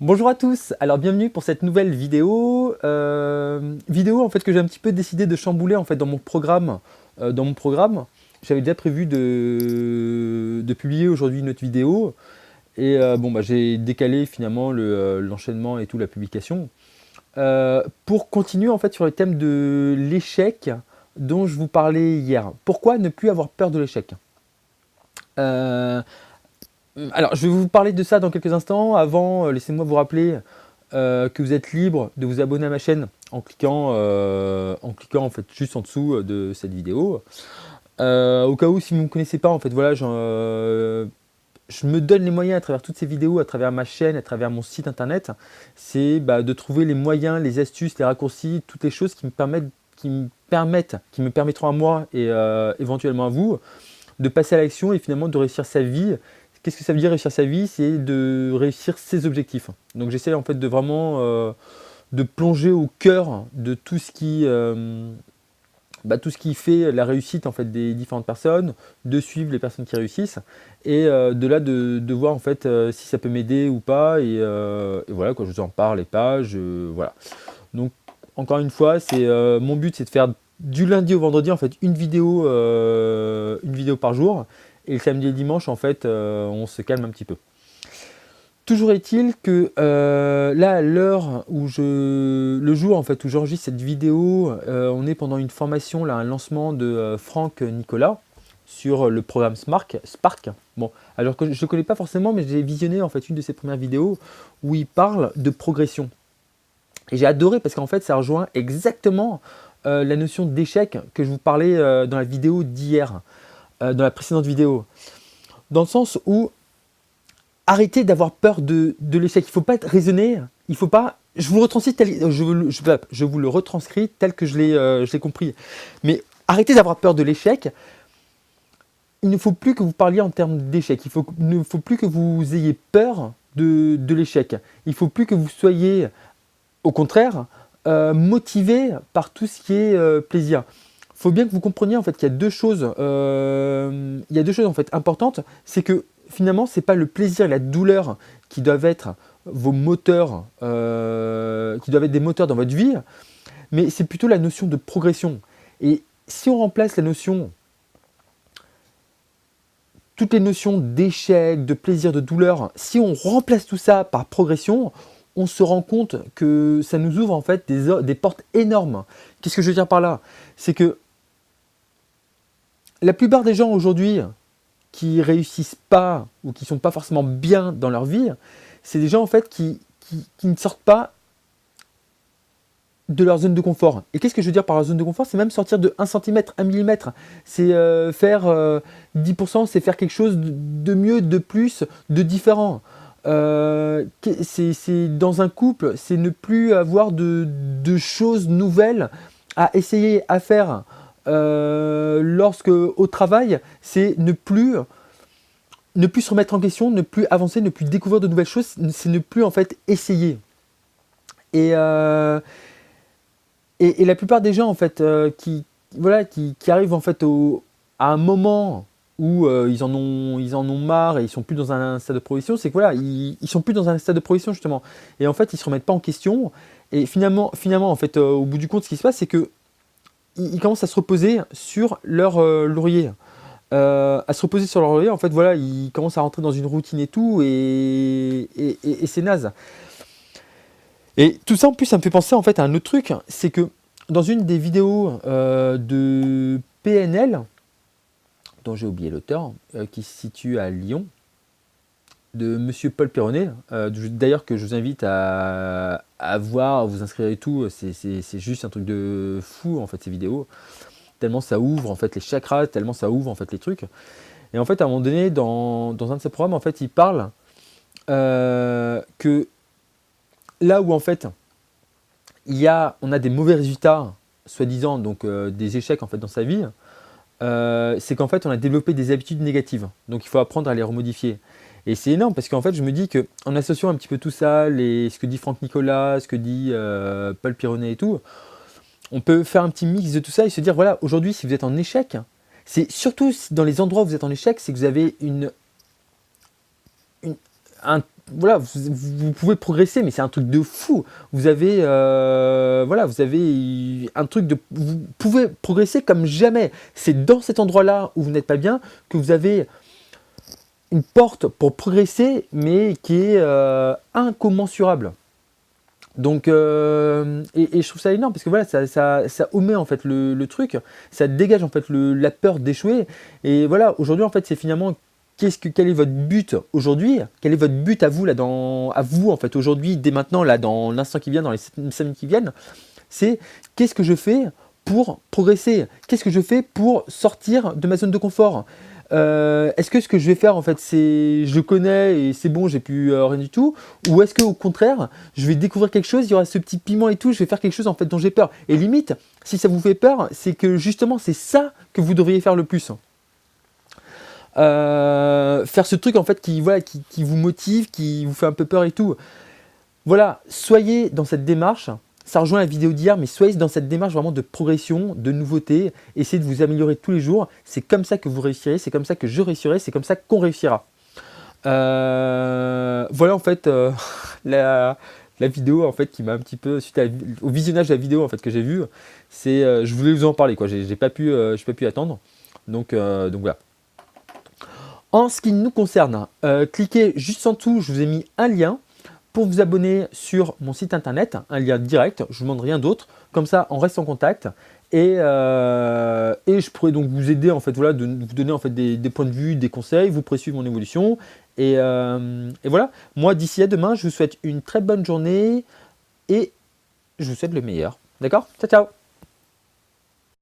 Bonjour à tous, alors bienvenue pour cette nouvelle vidéo. Vidéo en fait que j'ai un petit peu décidé de chambouler en fait dans mon programme. J'avais déjà prévu de publier aujourd'hui une autre vidéo et j'ai décalé finalement l'enchaînement et tout la publication pour continuer en fait sur le thème de l'échec dont je vous parlais hier. Pourquoi ne plus avoir peur de l'échec? Alors, je vais vous parler de ça dans quelques instants. Avant, laissez-moi vous rappeler que vous êtes libre de vous abonner à ma chaîne en cliquant en fait juste en dessous de cette vidéo. Au cas où, si vous ne me connaissez pas, en fait, voilà, je me donne les moyens à travers toutes ces vidéos, à travers ma chaîne, à travers mon site internet, c'est de trouver les moyens, les astuces, les raccourcis, toutes les choses qui me permettront à moi et éventuellement à vous de passer à l'action et finalement de réussir sa vie. Qu'est-ce que ça veut dire réussir sa vie? C'est de réussir ses objectifs. Donc j'essaie en fait de vraiment de plonger au cœur de tout ce qui fait la réussite en fait des différentes personnes, de suivre les personnes qui réussissent et de là de voir en fait si ça peut m'aider ou pas et voilà quoi, je vous en parle et pas, voilà. Donc encore une fois, mon but c'est de faire du lundi au vendredi en fait une vidéo par jour. Et le samedi et le dimanche, en fait, on se calme un petit peu. Toujours est-il que là, à l'heure où le jour en fait où j'enregistre cette vidéo, on est pendant une formation, là, un lancement de Franck Nicolas sur le programme Spark. Bon, alors que je ne connais pas forcément, mais j'ai visionné en fait une de ses premières vidéos où il parle de progression. Et j'ai adoré parce qu'en fait, ça rejoint exactement la notion d'échec que je vous parlais dans la vidéo d'hier. Dans la précédente vidéo, dans le sens où arrêtez d'avoir peur de l'échec. Il ne faut pas être raisonné, il ne faut pas. Je vous le retranscris tel que je l'ai compris. Mais arrêtez d'avoir peur de l'échec. Il ne faut plus que vous parliez en termes d'échec. Il ne faut plus que vous ayez peur de l'échec. Il ne faut plus que vous soyez, au contraire, motivé par tout ce qui est plaisir. Il faut bien que vous compreniez en fait qu'il y a deux choses, en fait importantes. C'est que finalement, c'est pas le plaisir et la douleur qui doivent être vos moteurs, qui doivent être des moteurs dans votre vie, mais c'est plutôt la notion de progression. Et si on remplace toutes les notions d'échec, de plaisir, de douleur, si on remplace tout ça par progression, on se rend compte que ça nous ouvre en fait des portes énormes. Qu'est-ce que je veux dire par là? C'est que la plupart des gens aujourd'hui qui réussissent pas ou qui sont pas forcément bien dans leur vie, c'est des gens en fait qui ne sortent pas de leur zone de confort. Et qu'est-ce que je veux dire par la zone de confort? C'est même sortir de 1 cm, 1 mm. C'est faire 10%, c'est faire quelque chose de mieux, de plus, de différent. C'est dans un couple, c'est ne plus avoir de choses nouvelles à essayer, à faire. Lorsque au travail, c'est ne plus se remettre en question, ne plus avancer, ne plus découvrir de nouvelles choses, c'est ne plus en fait essayer. Et la plupart des gens en fait qui arrivent en fait à un moment où ils en ont marre et ils sont plus dans un stade de progression, c'est que voilà, ils sont plus dans un stade de progression justement. Et en fait, ils se remettent pas en question. Et finalement en fait, au bout du compte, ce qui se passe, c'est que ils commencent à se reposer sur leur laurier. En fait, voilà, ils commencent à rentrer dans une routine et tout, et c'est naze. Et tout ça, en plus, ça me fait penser en fait à un autre truc, c'est que dans une des vidéos de PNL, dont j'ai oublié l'auteur, qui se situe à Lyon, de Monsieur Paul Pironnet, d'ailleurs que je vous invite à voir, à vous inscrire et tout, c'est juste un truc de fou en fait ces vidéos, tellement ça ouvre en fait les chakras, tellement ça ouvre en fait les trucs. Et en fait à un moment donné dans un de ses programmes en fait il parle que là où en fait on a des mauvais résultats, soi-disant donc des échecs en fait dans sa vie, c'est qu'en fait on a développé des habitudes négatives, donc il faut apprendre à les remodifier. Et c'est énorme parce qu'en fait je me dis qu'en associant un petit peu tout ça, ce que dit Franck Nicolas, ce que dit Paul Pironnet et tout, on peut faire un petit mix de tout ça et se dire voilà, aujourd'hui si vous êtes en échec, c'est surtout dans les endroits où vous êtes en échec, c'est que vous avez voilà, vous pouvez progresser, mais c'est un truc de fou. Vous avez, voilà, vous avez un truc de, vous pouvez progresser comme jamais. C'est dans cet endroit-là où vous n'êtes pas bien que vous avez une porte pour progresser, mais qui est incommensurable. Donc, et je trouve ça énorme parce que voilà, ça omet en fait le truc, ça dégage en fait la peur d'échouer. Et voilà, aujourd'hui en fait, c'est finalement quel est votre but aujourd'hui? Quel est votre but à vous là, à vous en fait aujourd'hui, dès maintenant là, dans l'instant qui vient, dans les 5 minutes qui viennent? C'est qu'est-ce que je fais pour progresser? Qu'est-ce que je fais pour sortir de ma zone de confort? Est-ce que ce que je vais faire en fait, c'est je le connais et c'est bon, j'ai plus rien du tout, ou est-ce que au contraire je vais découvrir quelque chose, il y aura ce petit piment et tout, je vais faire quelque chose en fait dont j'ai peur, et limite si ça vous fait peur, c'est que justement c'est ça que vous devriez faire le plus. Faire ce truc en fait qui, voilà, qui vous motive, qui vous fait un peu peur et tout. Voilà, soyez dans cette démarche. Ça rejoint la vidéo d'hier, mais soyez dans cette démarche vraiment de progression, de nouveauté. Essayez de vous améliorer tous les jours. C'est comme ça que vous réussirez, c'est comme ça que je réussirai, c'est comme ça qu'on réussira. Voilà en fait la vidéo en fait qui m'a un petit peu, suite au visionnage de la vidéo en fait que j'ai vue, c'est je voulais vous en parler quoi. J'ai pas pu attendre. Donc voilà. En ce qui nous concerne, cliquez juste en dessous, je vous ai mis un lien pour vous abonner sur mon site internet, un lien direct, je ne vous demande rien d'autre, comme ça on reste en contact et je pourrais donc vous aider en fait, voilà, de vous donner en fait des points de vue, des conseils, vous pourrez suivre mon évolution et voilà, moi d'ici à demain je vous souhaite une très bonne journée et je vous souhaite le meilleur, d'accord? Ciao ciao.